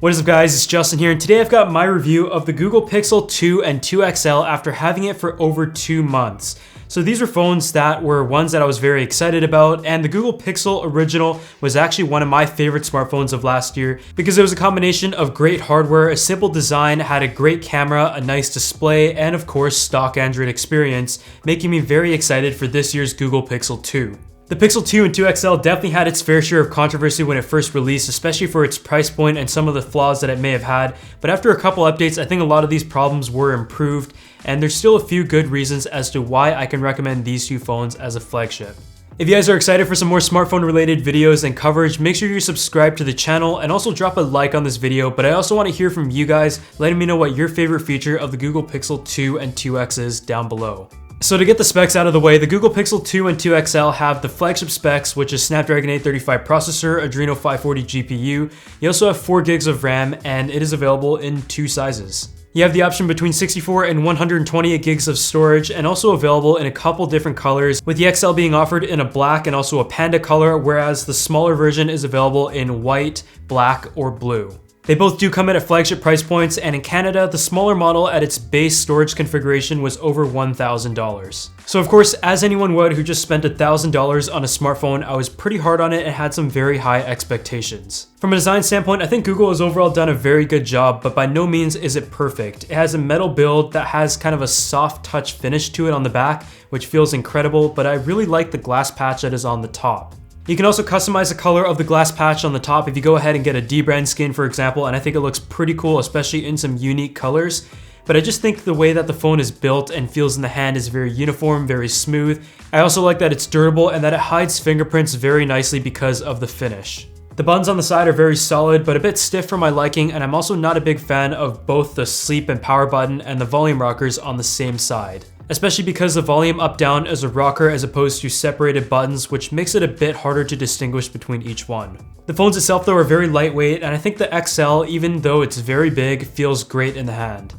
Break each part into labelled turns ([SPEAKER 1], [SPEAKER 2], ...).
[SPEAKER 1] What is up guys, it's Justin here, and today I've got my review of the Google Pixel 2 and 2 XL after having it for over 2 months. So these were phones that were ones that I was very excited about, and the Google Pixel Original was actually one of my favorite smartphones of last year because it was a combination of great hardware, a simple design, had a great camera, a nice display, and of course stock Android experience, making me very excited for this year's Google Pixel 2. The Pixel 2 and 2 XL definitely had its fair share of controversy when it first released, especially for its price point and some of the flaws that it may have had, but after a couple updates, I think a lot of these problems were improved, and there's still a few good reasons as to why I can recommend these two phones as a flagship. If you guys are excited for some more smartphone related videos and coverage, make sure you subscribe to the channel and also drop a like on this video, but I also want to hear from you guys, letting me know what your favorite feature of the Google Pixel 2 and 2X is down below. So to get the specs out of the way, the Google Pixel 2 and 2 XL have the flagship specs, which is Snapdragon 835 processor, Adreno 540 GPU. You also have 4 gigs of RAM, and it is available in 2 sizes. You have the option between 64 and 128 gigs of storage, and also available in a couple different colors, with the XL being offered in a black and also a panda color, whereas the smaller version is available in white, black, or blue. They both do come in at flagship price points, and in Canada, the smaller model at its base storage configuration was over $1,000. So of course, as anyone would who just spent $1,000 on a smartphone, I was pretty hard on it and had some very high expectations. From a design standpoint, I think Google has overall done a very good job, but by no means is it perfect. It has a metal build that has kind of a soft touch finish to it on the back, which feels incredible, but I really like the glass patch that is on the top. You can also customize the color of the glass patch on the top if you go ahead and get a D-brand skin, for example, and I think it looks pretty cool, especially in some unique colors. But I just think the way that the phone is built and feels in the hand is very uniform, very smooth. I also like that it's durable and that it hides fingerprints very nicely because of the finish. The buttons on the side are very solid, but a bit stiff for my liking, and I'm also not a big fan of both the sleep and power button and the volume rockers on the same side, especially because the volume up-down is a rocker as opposed to separated buttons, which makes it a bit harder to distinguish between each one. The phones itself though are very lightweight, and I think the XL, even though it's very big, feels great in the hand.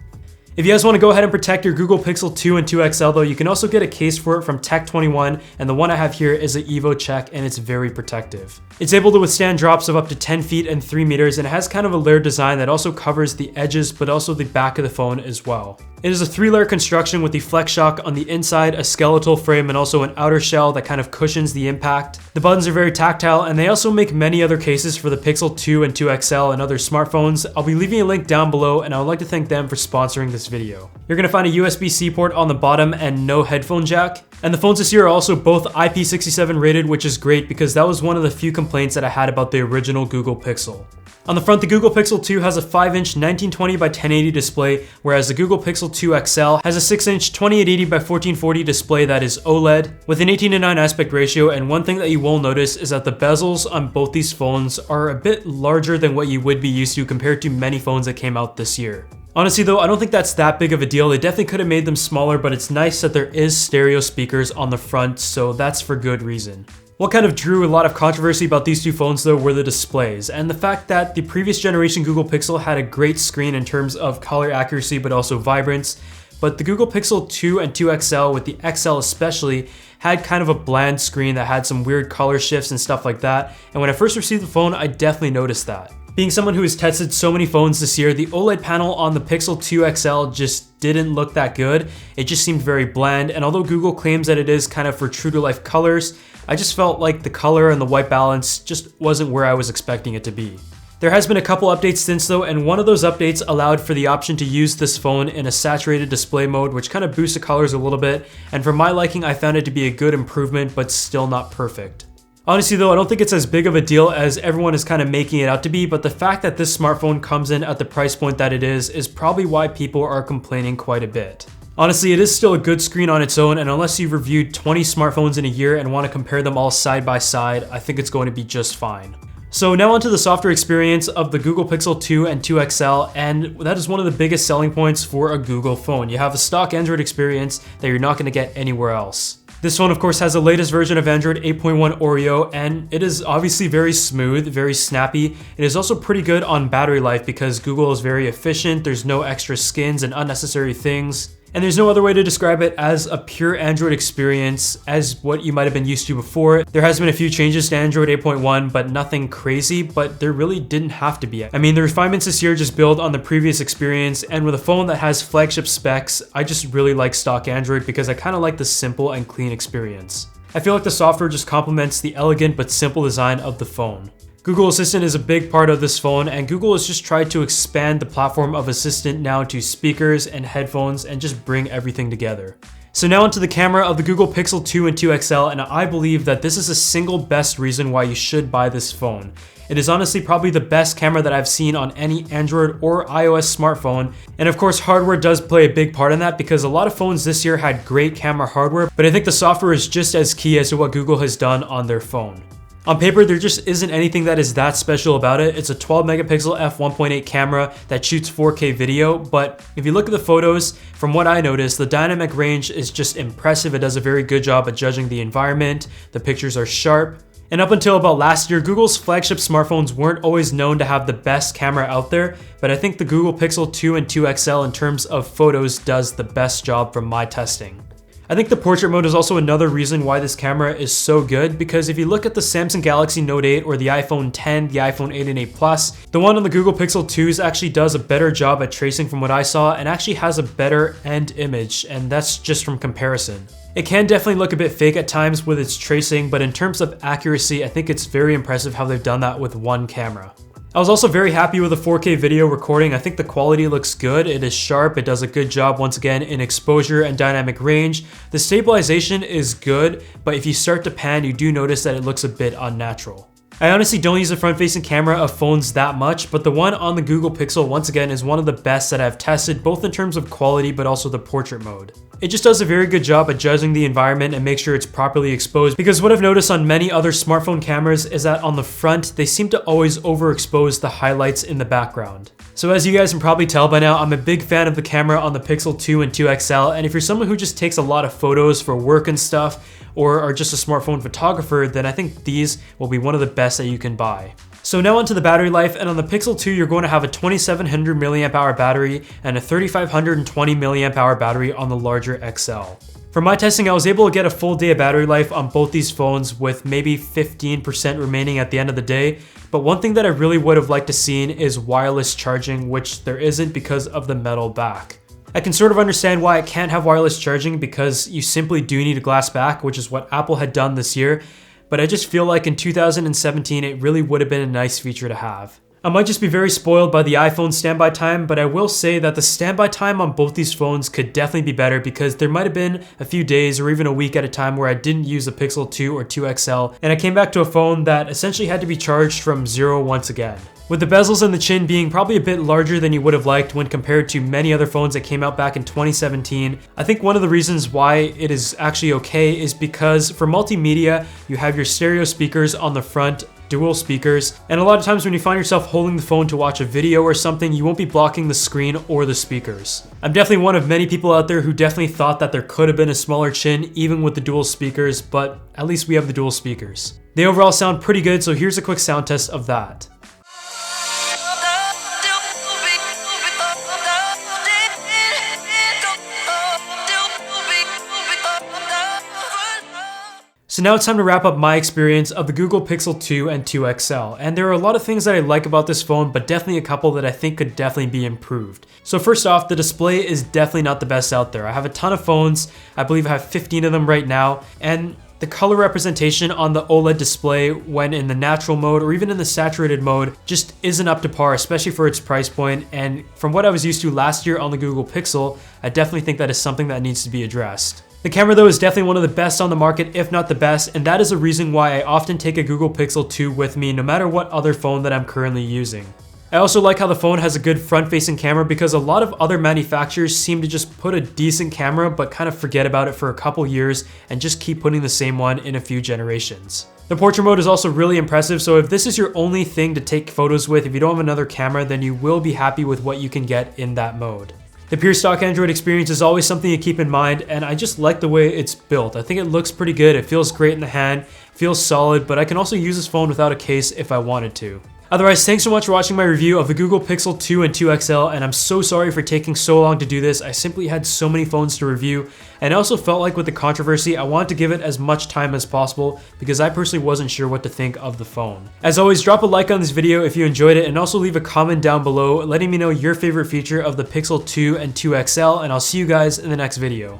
[SPEAKER 1] If you guys want to go ahead and protect your Google Pixel 2 and 2 XL though, you can also get a case for it from Tech21, and the one I have here is an Evo Check, and it's very protective. It's able to withstand drops of up to 10 feet and 3 meters, and it has kind of a layered design that also covers the edges but also the back of the phone as well. It is a 3-layer construction with the flex shock on the inside, a skeletal frame, and also an outer shell that kind of cushions the impact. The buttons are very tactile, and they also make many other cases for the Pixel 2 and 2 XL and other smartphones. I'll be leaving a link down below, and I would like to thank them for sponsoring this video. You're going to find a USB-C port on the bottom and no headphone jack. And the phones this year are also both IP67 rated, which is great because that was one of the few complaints that I had about the original Google Pixel. On the front, the Google Pixel 2 has a 5-inch 1920 by 1080 display, whereas the Google Pixel 2 XL has a 6-inch 2880 by 1440 display that is OLED with an 18:9 aspect ratio. And one thing that you will notice is that the bezels on both these phones are a bit larger than what you would be used to compared to many phones that came out this year. Honestly though, I don't think that's that big of a deal. They definitely could have made them smaller, but it's nice that there is stereo speakers on the front, so that's for good reason. What kind of drew a lot of controversy about these two phones though were the displays, and the fact that the previous generation Google Pixel had a great screen in terms of color accuracy but also vibrance, but the Google Pixel 2 and 2 XL, with the XL especially, had kind of a bland screen that had some weird color shifts and stuff like that, and when I first received the phone, I definitely noticed that. Being someone who has tested so many phones this year, the OLED panel on the Pixel 2 XL just didn't look that good. It just seemed very bland, and although Google claims that it is kind of for true to life colors, I just felt like the color and the white balance just wasn't where I was expecting it to be. There has been a couple updates since though, and one of those updates allowed for the option to use this phone in a saturated display mode, which kind of boosts the colors a little bit, and for my liking, I found it to be a good improvement, but still not perfect. Honestly though, I don't think it's as big of a deal as everyone is kind of making it out to be, but the fact that this smartphone comes in at the price point that it is probably why people are complaining quite a bit. Honestly, it is still a good screen on its own, and unless you've reviewed 20 smartphones in a year and want to compare them all side by side, I think it's going to be just fine. So now onto the software experience of the Google Pixel 2 and 2 XL, and that is one of the biggest selling points for a Google phone. You have a stock Android experience that you're not going to get anywhere else. This phone, of course, has the latest version of Android 8.1 Oreo, and it is obviously very smooth, very snappy. It is also pretty good on battery life because Google is very efficient, there's no extra skins and unnecessary things. And there's no other way to describe it as a pure Android experience as what you might have been used to before. There has been a few changes to Android 8.1, but nothing crazy, but there really didn't have to be. I mean, the refinements this year just build on the previous experience, and with a phone that has flagship specs, I just really like stock Android because I kind of like the simple and clean experience. I feel like the software just complements the elegant but simple design of the phone. Google Assistant is a big part of this phone, and Google has just tried to expand the platform of Assistant now to speakers and headphones and just bring everything together. So now onto the camera of the Google Pixel 2 and 2 XL, and I believe that this is the single best reason why you should buy this phone. It is honestly probably the best camera that I've seen on any Android or iOS smartphone, and of course hardware does play a big part in that because a lot of phones this year had great camera hardware, but I think the software is just as key as to what Google has done on their phone. On paper, there just isn't anything that is that special about it. It's a 12 megapixel f1.8 camera that shoots 4K video, but if you look at the photos, from what I noticed, the dynamic range is just impressive. It does a very good job at judging the environment. The pictures are sharp. And up until about last year, Google's flagship smartphones weren't always known to have the best camera out there, but I think the Google Pixel 2 and 2 XL in terms of photos does the best job from my testing. I think the portrait mode is also another reason why this camera is so good, because if you look at the Samsung Galaxy Note 8 or the iPhone 10, the iPhone 8 and 8 Plus, the one on the Google Pixel 2s actually does a better job at tracing from what I saw and actually has a better end image, and that's just from comparison. It can definitely look a bit fake at times with its tracing, but in terms of accuracy, I think it's very impressive how they've done that with one camera. I was also very happy with the 4K video recording. I think the quality looks good, it is sharp, it does a good job once again in exposure and dynamic range. The stabilization is good, but if you start to pan, you do notice that it looks a bit unnatural. I honestly don't use the front-facing camera of phones that much, but the one on the Google Pixel once again is one of the best that I've tested, both in terms of quality but also the portrait mode. It just does a very good job at judging the environment and make sure it's properly exposed, because what I've noticed on many other smartphone cameras is that on the front, they seem to always overexpose the highlights in the background. So as you guys can probably tell by now, I'm a big fan of the camera on the Pixel 2 and 2 XL, and if you're someone who just takes a lot of photos for work and stuff, or are just a smartphone photographer, then I think these will be one of the best that you can buy. So now onto the battery life, and on the Pixel 2 you're going to have a 2700 mAh battery and a 3520 mAh battery on the larger XL. For my testing, I was able to get a full day of battery life on both these phones with maybe 15% remaining at the end of the day, but one thing that I really would have liked to seen is wireless charging, which there isn't because of the metal back. I can sort of understand why it can't have wireless charging because you simply do need a glass back, which is what Apple had done this year, but I just feel like in 2017 it really would have been a nice feature to have. I might just be very spoiled by the iPhone standby time, but I will say that the standby time on both these phones could definitely be better because there might have been a few days or even a week at a time where I didn't use the Pixel 2 or 2 XL, and I came back to a phone that essentially had to be charged from zero once again. With the bezels and the chin being probably a bit larger than you would have liked when compared to many other phones that came out back in 2017, I think one of the reasons why it is actually okay is because for multimedia, you have your stereo speakers on the front, dual speakers, and a lot of times when you find yourself holding the phone to watch a video or something, you won't be blocking the screen or the speakers. I'm definitely one of many people out there who definitely thought that there could have been a smaller chin even with the dual speakers, but at least we have the dual speakers. They overall sound pretty good, so here's a quick sound test of that. So now it's time to wrap up my experience of the Google Pixel 2 and 2 XL, and there are a lot of things that I like about this phone, but definitely a couple that I think could definitely be improved. So first off, the display is definitely not the best out there. I have a ton of phones, I believe I have 15 of them right now, and the color representation on the OLED display when in the natural mode or even in the saturated mode just isn't up to par, especially for its price point, and from what I was used to last year on the Google Pixel, I definitely think that is something that needs to be addressed. The camera though is definitely one of the best on the market, if not the best, and that is a reason why I often take a Google Pixel 2 with me no matter what other phone that I'm currently using. I also like how the phone has a good front-facing camera because a lot of other manufacturers seem to just put a decent camera but kind of forget about it for a couple years and just keep putting the same one in a few generations. The portrait mode is also really impressive, so if this is your only thing to take photos with, if you don't have another camera, then you will be happy with what you can get in that mode. The pure stock Android experience is always something to keep in mind, and I just like the way it's built. I think it looks pretty good, it feels great in the hand, feels solid, but I can also use this phone without a case if I wanted to. Otherwise, thanks so much for watching my review of the Google Pixel 2 and 2 XL, and I'm so sorry for taking so long to do this. I simply had so many phones to review, and I also felt like with the controversy, I wanted to give it as much time as possible because I personally wasn't sure what to think of the phone. As always, drop a like on this video if you enjoyed it, and also leave a comment down below letting me know your favorite feature of the Pixel 2 and 2 XL, and I'll see you guys in the next video.